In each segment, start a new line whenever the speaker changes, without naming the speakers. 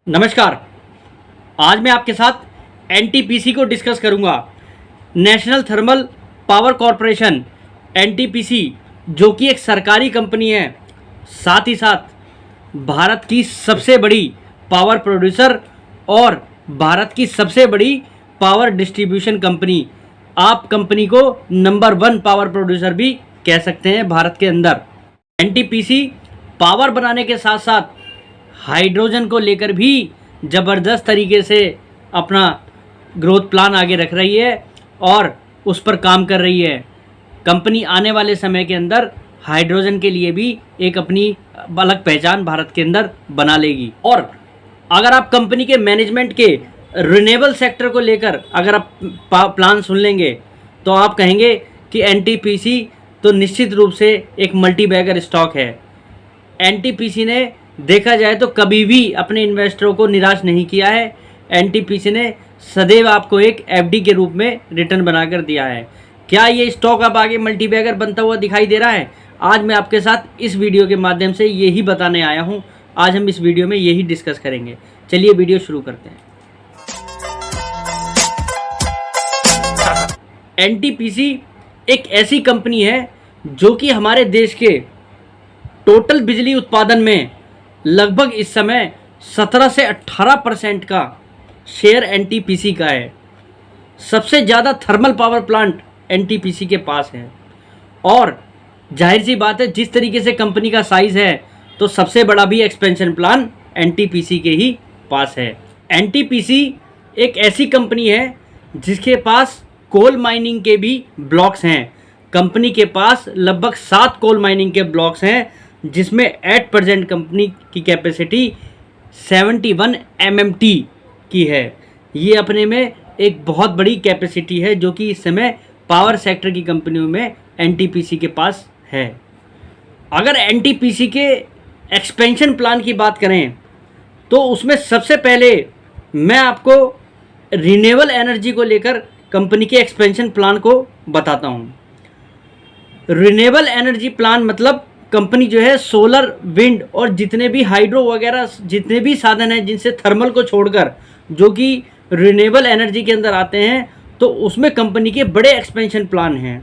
नमस्कार। आज मैं आपके साथ एनटीपीसी को डिस्कस करूंगा। National thermal power corporation NTPC जो कि एक सरकारी कंपनी है, साथ ही साथ भारत की सबसे बड़ी पावर प्रोड्यूसर और भारत की सबसे बड़ी पावर डिस्ट्रीब्यूशन कंपनी। आप कंपनी को नंबर 1 पावर प्रोड्यूसर भी कह सकते हैं भारत के अंदर। एनटीपीसी पावर बनाने के साथ साथ हाइड्रोजन को लेकर भी ज़बरदस्त तरीके से अपना ग्रोथ प्लान आगे रख रही है और उस पर काम कर रही है। कंपनी आने वाले समय के अंदर हाइड्रोजन के लिए भी एक अपनी अलग पहचान भारत के अंदर बना लेगी। और अगर आप कंपनी के मैनेजमेंट के रिन्यूएबल सेक्टर को लेकर अगर आप प्लान सुन लेंगे तो आप कहेंगे कि एनटीपीसी तो निश्चित रूप से एक मल्टी बैगर स्टॉक है। एनटीपीसी ने देखा जाए तो कभी भी अपने इन्वेस्टरों को निराश नहीं किया है। एनटीपीसी ने सदैव आपको एक एफडी के रूप में रिटर्न बनाकर दिया है। क्या ये स्टॉक अब आगे मल्टीबैगर बनता हुआ दिखाई दे रहा है? आज मैं आपके साथ इस वीडियो के माध्यम से यही बताने आया हूं। आज हम इस वीडियो में यही डिस्कस करेंगे। चलिए वीडियो शुरू करते हैं। एनटीपीसी एक ऐसी कंपनी है जो कि हमारे देश के टोटल बिजली उत्पादन में लगभग इस समय 17 से 18% का शेयर एनटीपीसी का है। सबसे ज़्यादा थर्मल पावर प्लांट एनटीपीसी के पास है और जाहिर सी बात है, जिस तरीके से कंपनी का साइज़ है तो सबसे बड़ा भी एक्सपेंशन प्लान एनटीपीसी के ही पास है। एनटीपीसी एक ऐसी कंपनी है जिसके पास कोल माइनिंग के भी ब्लॉक्स हैं। कंपनी के पास लगभग 7 कोल माइनिंग के ब्लॉक्स हैं जिसमें एट प्रेजेंट कंपनी की कैपेसिटी 71 MMT की है। ये अपने में एक बहुत बड़ी कैपेसिटी है जो कि इस समय पावर सेक्टर की कंपनियों में एनटीपीसी के पास है। अगर एनटीपीसी के एक्सपेंशन प्लान की बात करें तो उसमें सबसे पहले मैं आपको रिन्यूएबल एनर्जी को लेकर कंपनी के एक्सपेंशन प्लान को बताता हूँ। रिन्यूएबल एनर्जी प्लान मतलब कंपनी जो है सोलर, विंड और जितने भी हाइड्रो वगैरह जितने भी साधन हैं जिनसे थर्मल को छोड़कर जो कि रिन्यूएबल एनर्जी के अंदर आते हैं, तो उसमें कंपनी के बड़े एक्सपेंशन प्लान हैं।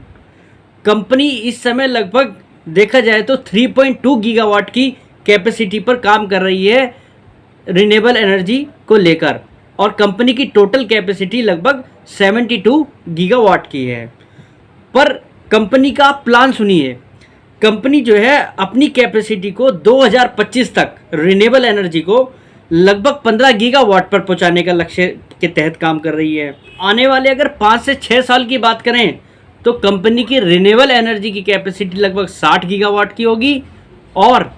कंपनी इस समय लगभग देखा जाए तो 3.2 गीगावाट की कैपेसिटी पर काम कर रही है रिन्यूएबल एनर्जी को लेकर और कंपनी की टोटल कैपेसिटी लगभग 72 गीगावाट की है। पर कंपनी का प्लान सुनिए। कंपनी जो है अपनी कैपेसिटी को 2025 तक रिन्यूएबल एनर्जी को लगभग 15 गीगावाट पर पहुंचाने का लक्ष्य के तहत काम कर रही है। आने वाले अगर 5 से 6 साल की बात करें तो कंपनी की रिन्यूएबल एनर्जी की कैपेसिटी लगभग 60 गीगावाट की होगी और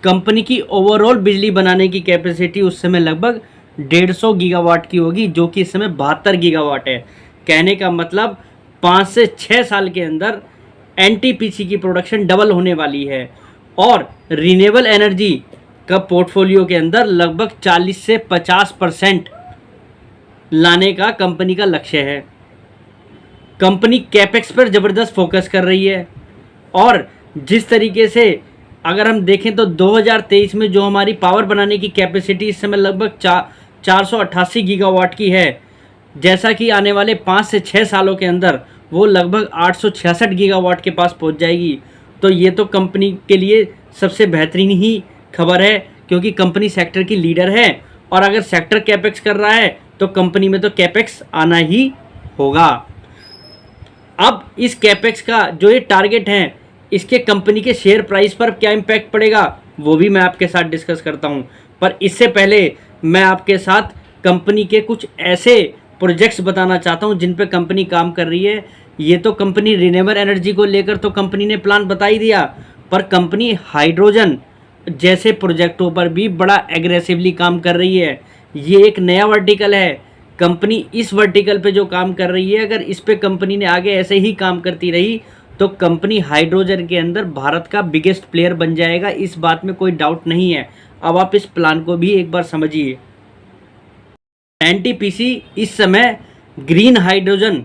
कंपनी की ओवरऑल बिजली बनाने की कैपेसिटी उस समय लगभग 150 गीगावाट की होगी, जो कि इस समय 72 गीगावाट है। कहने का मतलब 5 से 6 साल के अंदर एनटीपीसी की प्रोडक्शन डबल होने वाली है और रिन्यूएबल एनर्जी का पोर्टफोलियो के अंदर लगभग 40 से 50% लाने का कंपनी का लक्ष्य है। कंपनी कैपेक्स पर ज़बरदस्त फोकस कर रही है और जिस तरीके से अगर हम देखें तो 2023 में जो हमारी पावर बनाने की कैपेसिटी इस समय लगभग 488 गीगावाट की है, जैसा कि आने वाले 5 से 6 सालों के अंदर वो लगभग 866 गीगावाट के पास पहुंच जाएगी। तो ये तो कंपनी के लिए सबसे बेहतरीन ही खबर है क्योंकि कंपनी सेक्टर की लीडर है और अगर सेक्टर कैपेक्स कर रहा है तो कंपनी में तो कैपेक्स आना ही होगा। अब इस कैपेक्स का जो ये टारगेट है इसके कंपनी के शेयर प्राइस पर क्या इम्पैक्ट पड़ेगा वो भी मैं आपके साथ डिस्कस करता हूँ। पर इससे पहले मैं आपके साथ कंपनी के कुछ ऐसे प्रोजेक्ट्स बताना चाहता हूं जिन पे कंपनी काम कर रही है। ये तो कंपनी रिन्यूएबल एनर्जी को लेकर तो कंपनी ने प्लान बता ही दिया, पर कंपनी हाइड्रोजन जैसे प्रोजेक्टों पर भी बड़ा एग्रेसिवली काम कर रही है। ये एक नया वर्टिकल है। कंपनी इस वर्टिकल पे जो काम कर रही है, अगर इस पे कंपनी ने आगे ऐसे ही काम करती रही तो कंपनी हाइड्रोजन के अंदर भारत का बिगेस्ट प्लेयर बन जाएगा। इस बात में कोई डाउट नहीं है। अब आप इस प्लान को भी एक बार समझिए। एनटीपीसी इस समय ग्रीन हाइड्रोजन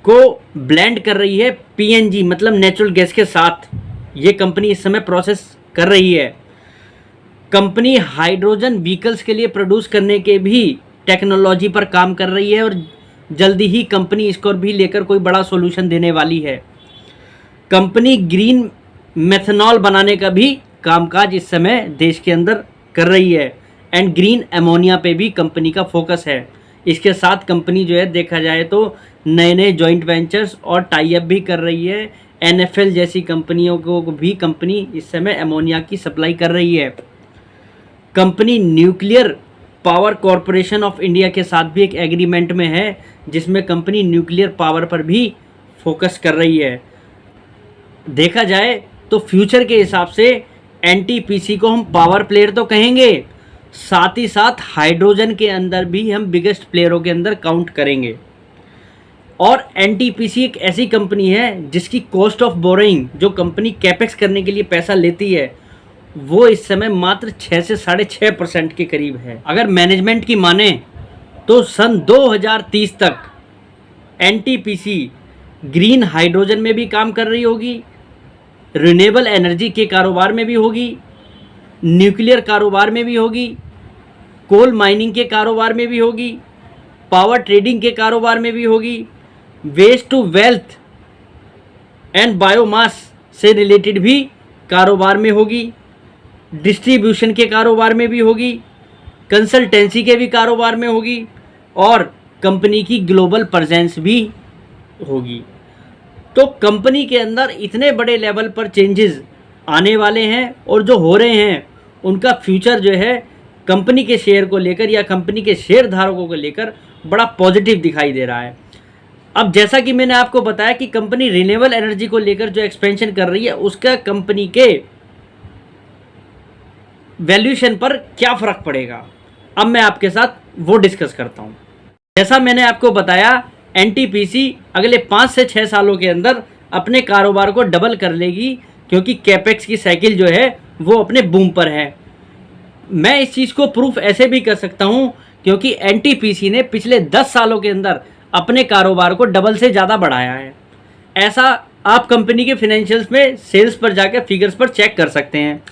को ब्लेंड कर रही है पीएनजी मतलब नेचुरल गैस के साथ। ये कंपनी इस समय प्रोसेस कर रही है। कंपनी हाइड्रोजन व्हीकल्स के लिए प्रोड्यूस करने के भी टेक्नोलॉजी पर काम कर रही है और जल्दी ही कंपनी इसको भी लेकर कोई बड़ा सॉल्यूशन देने वाली है। कंपनी ग्रीन मेथनॉल बनाने का भी कामकाज इस समय देश के अंदर कर रही है एंड ग्रीन अमोनिया पे भी कंपनी का फोकस है। इसके साथ कंपनी जो है देखा जाए तो नए नए जॉइंट वेंचर्स और टाई अप भी कर रही है। NFL जैसी कंपनियों को भी कंपनी इस समय अमोनिया की सप्लाई कर रही है। Company nuclear power corporation of India के साथ भी एक एग्रीमेंट में है जिसमें कंपनी न्यूक्लियर पावर पर भी फोकस कर रही है। देखा जाए तो फ्यूचर के हिसाब से NTPC को हम पावर प्लेयर तो कहेंगे, साथ ही साथ हाइड्रोजन के अंदर भी हम बिगेस्ट प्लेयरों के अंदर काउंट करेंगे। और NTPC एक ऐसी कंपनी है जिसकी कॉस्ट ऑफ बोरोइंग, जो कंपनी कैपेक्स करने के लिए पैसा लेती है, वो इस समय मात्र 6 से 6.5% के करीब है। अगर मैनेजमेंट की माने तो सन 2030 तक NTPC ग्रीन हाइड्रोजन में भी काम कर रही होगी, रिन्यूएबल एनर्जी के कारोबार में भी होगी, न्यूक्लियर कारोबार में भी होगी, कोल माइनिंग के कारोबार में भी होगी, पावर ट्रेडिंग के कारोबार में भी होगी, waste to wealth and biomass से रिलेटेड भी कारोबार में होगी, डिस्ट्रीब्यूशन के कारोबार में भी होगी, कंसल्टेंसी के भी कारोबार में होगी और कंपनी की ग्लोबल प्रेजेंस भी होगी। तो कंपनी के अंदर इतने बड़े लेवल पर चेंजेस आने वाले हैं और जो हो रहे हैं उनका फ्यूचर जो है कंपनी के शेयर को लेकर या कंपनी के शेयर धारकों को लेकर बड़ा पॉजिटिव दिखाई दे रहा है। अब जैसा कि मैंने आपको बताया कि कंपनी रिन्यूएबल एनर्जी को लेकर जो एक्सपेंशन कर रही है उसका कंपनी के वैल्यूएशन पर क्या फ़र्क पड़ेगा, अब मैं आपके साथ वो डिस्कस करता हूँ। जैसा मैंने आपको बताया NTPC अगले 5 से 6 सालों के अंदर अपने कारोबार को डबल कर लेगी क्योंकि कैपेक्स की साइकिल जो है वो अपने बूम पर है। मैं इस चीज़ को प्रूफ ऐसे भी कर सकता हूँ क्योंकि NTPC ने पिछले 10 सालों के अंदर अपने कारोबार को डबल से ज़्यादा बढ़ाया है। ऐसा आप कंपनी के फाइनेंशियल्स में सेल्स पर जाकर फिगर्स पर चेक कर सकते हैं।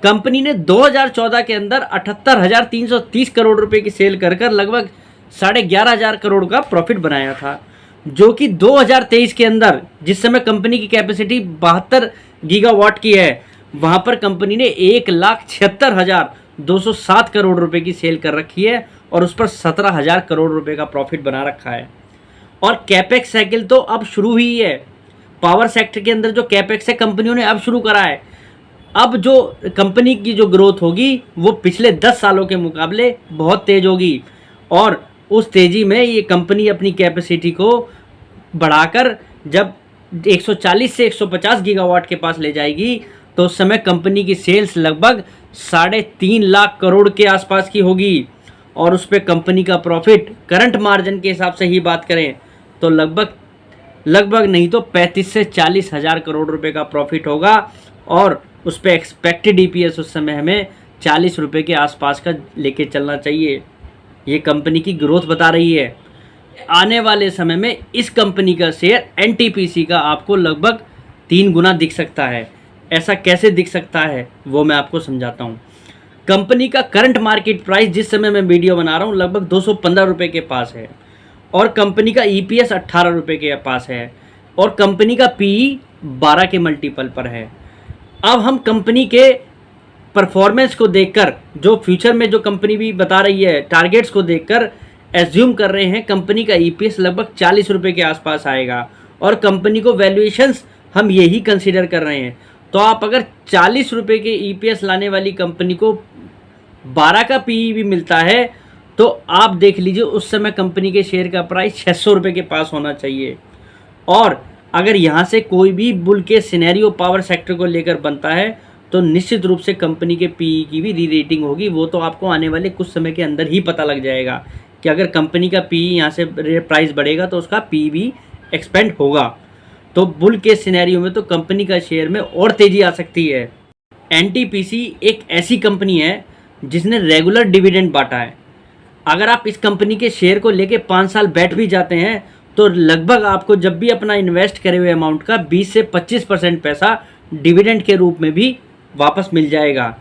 कंपनी ने 2014 के अंदर 78,330 करोड़ रुपए की सेल कर कर लगभग 11,500 करोड़ का प्रॉफिट बनाया था, जो कि 2023 के अंदर जिस समय कंपनी की कैपेसिटी 72 गीगावाट की है वहां पर कंपनी ने 1,76,207 करोड़ रुपए की सेल कर रखी है और उस पर 17,000 करोड़ रुपए का प्रॉफिट बना रखा है। और कैपेक्स साइकिल तो अब शुरू हुई है। पावर सेक्टर के अंदर जो कैपेक्स है कंपनियों ने अब शुरू करा है। अब जो कंपनी की जो ग्रोथ होगी वो पिछले 10 सालों के मुकाबले बहुत तेज होगी और उस तेज़ी में ये कंपनी अपनी कैपेसिटी को बढ़ाकर जब 140 से 150 गीगावाट के पास ले जाएगी तो उस समय कंपनी की सेल्स लगभग 3.5 लाख करोड़ के आसपास की होगी और उस पर कंपनी का प्रॉफिट करंट मार्जिन के हिसाब से ही बात करें तो लगभग नहीं तो 35 से 40 हज़ार करोड़ रुपए का प्रॉफिट होगा और उस पर एक्सपेक्टेड EPS उस समय हमें 40 रुपये के आसपास का लेके चलना चाहिए। ये कंपनी की ग्रोथ बता रही है। आने वाले समय में इस कंपनी का शेयर NTPC का आपको लगभग 3 गुना दिख सकता है। ऐसा कैसे दिख सकता है वो मैं आपको समझाता हूँ। कंपनी का करंट मार्केट प्राइस जिस समय मैं वीडियो बना रहा हूँ लगभग 215 रुपये के पास है और कंपनी का EPS 18 रुपये के पास है और कंपनी का PE 12 के मल्टीपल पर है। अब हम कंपनी के परफॉर्मेंस को देखकर जो फ्यूचर में जो कंपनी भी बता रही है टारगेट्स को देखकर एज्यूम कर रहे हैं कंपनी का EPS लगभग 40 रुपये के आसपास आएगा और कंपनी को वैल्यूएशंस हम यही कंसीडर कर रहे हैं। तो आप अगर 40 रुपये के EPS लाने वाली कंपनी को 12 का PE भी मिलता है तो आप देख लीजिए उस समय कंपनी के शेयर का प्राइस 600 रुपये के पास होना चाहिए। और अगर यहाँ से कोई भी बुल के सिनेरियो पावर सेक्टर को लेकर बनता है तो निश्चित रूप से कंपनी के PE की भी री रेटिंग होगी। वो तो आपको आने वाले कुछ समय के अंदर ही पता लग जाएगा कि अगर कंपनी का PE यहाँ से प्राइस बढ़ेगा तो उसका PE भी एक्सपेंड होगा। तो बुल के सिनेरियो में तो कंपनी का शेयर में और तेज़ी आ सकती है। NTPC एक ऐसी कंपनी है जिसने रेगुलर डिविडेंड बांटा है। अगर आप इस कंपनी के शेयर को लेके 5 साल बैठ भी जाते हैं तो लगभग आपको जब भी अपना इन्वेस्ट करे हुए अमाउंट का 20 से 25% पैसा डिविडेंड के रूप में भी वापस मिल जाएगा।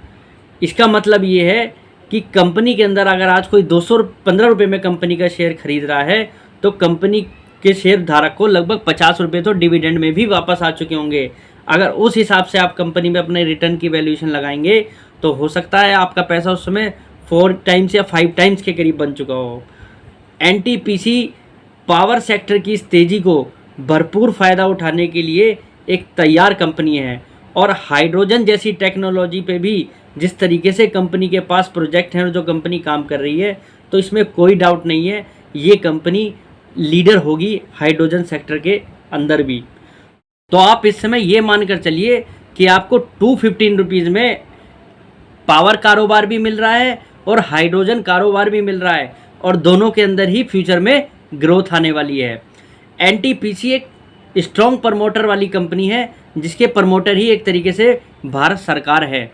इसका मतलब ये है कि कंपनी के अंदर अगर आज कोई 215 रुपये में कंपनी का शेयर खरीद रहा है तो कंपनी के शेयर धारक को लगभग 50 रुपये तो डिविडेंड में भी वापस आ चुके होंगे। अगर उस हिसाब से आप कंपनी में अपने रिटर्न की वैल्यूएशन लगाएंगे तो हो सकता है आपका पैसा उस समय 4 टाइम्स या 5 टाइम्स के करीब बन चुका हो। एनटीपीसी पावर सेक्टर की इस तेज़ी को भरपूर फ़ायदा उठाने के लिए एक तैयार कंपनी है और हाइड्रोजन जैसी टेक्नोलॉजी पे भी जिस तरीके से कंपनी के पास प्रोजेक्ट हैं और जो कंपनी काम कर रही है, तो इसमें कोई डाउट नहीं है ये कंपनी लीडर होगी हाइड्रोजन सेक्टर के अंदर भी। तो आप इस समय ये मानकर चलिए कि आपको 215 रुपीज़ में पावर कारोबार भी मिल रहा है और हाइड्रोजन कारोबार भी मिल रहा है और दोनों के अंदर ही फ्यूचर में ग्रोथ आने वाली है। एनटीपीसी एक स्ट्रॉन्ग प्रमोटर वाली कंपनी है जिसके प्रमोटर ही एक तरीके से भारत सरकार है,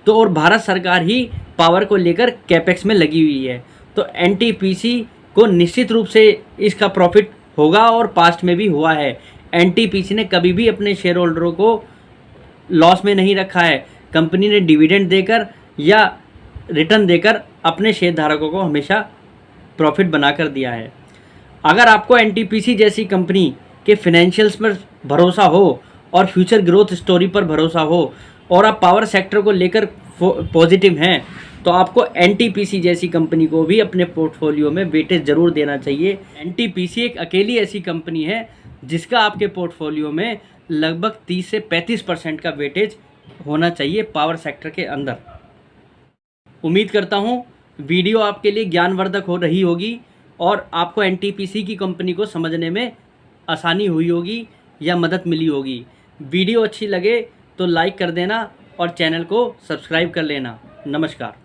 तो और भारत सरकार ही पावर को लेकर कैपेक्स में लगी हुई है। तो एनटीपीसी को निश्चित रूप से इसका प्रॉफिट होगा और पास्ट में भी हुआ है। एनटीपीसी ने कभी भी अपने शेयर होल्डरों को लॉस में नहीं रखा है। कंपनी ने डिविडेंड देकर या रिटर्न देकर अपने शेयर धारकों को हमेशा प्रॉफिट बनाकर दिया है। अगर आपको एनटीपीसी जैसी कंपनी के फिनेंशियल्स पर भरोसा हो और फ्यूचर ग्रोथ स्टोरी पर भरोसा हो और आप पावर सेक्टर को लेकर पॉजिटिव हैं तो आपको एनटीपीसी जैसी कंपनी को भी अपने पोर्टफोलियो में वेटेज ज़रूर देना चाहिए। एनटीपीसी एक अकेली ऐसी कंपनी है जिसका आपके पोर्टफोलियो में लगभग 30 से 35% का वेटेज होना चाहिए पावर सेक्टर के अंदर। उम्मीद करता हूँ वीडियो आपके लिए ज्ञानवर्धक हो रही होगी और आपको एनटीपीसी की कंपनी को समझने में आसानी हुई होगी या मदद मिली होगी। वीडियो अच्छी लगे तो लाइक कर देना और चैनल को सब्सक्राइब कर लेना। नमस्कार।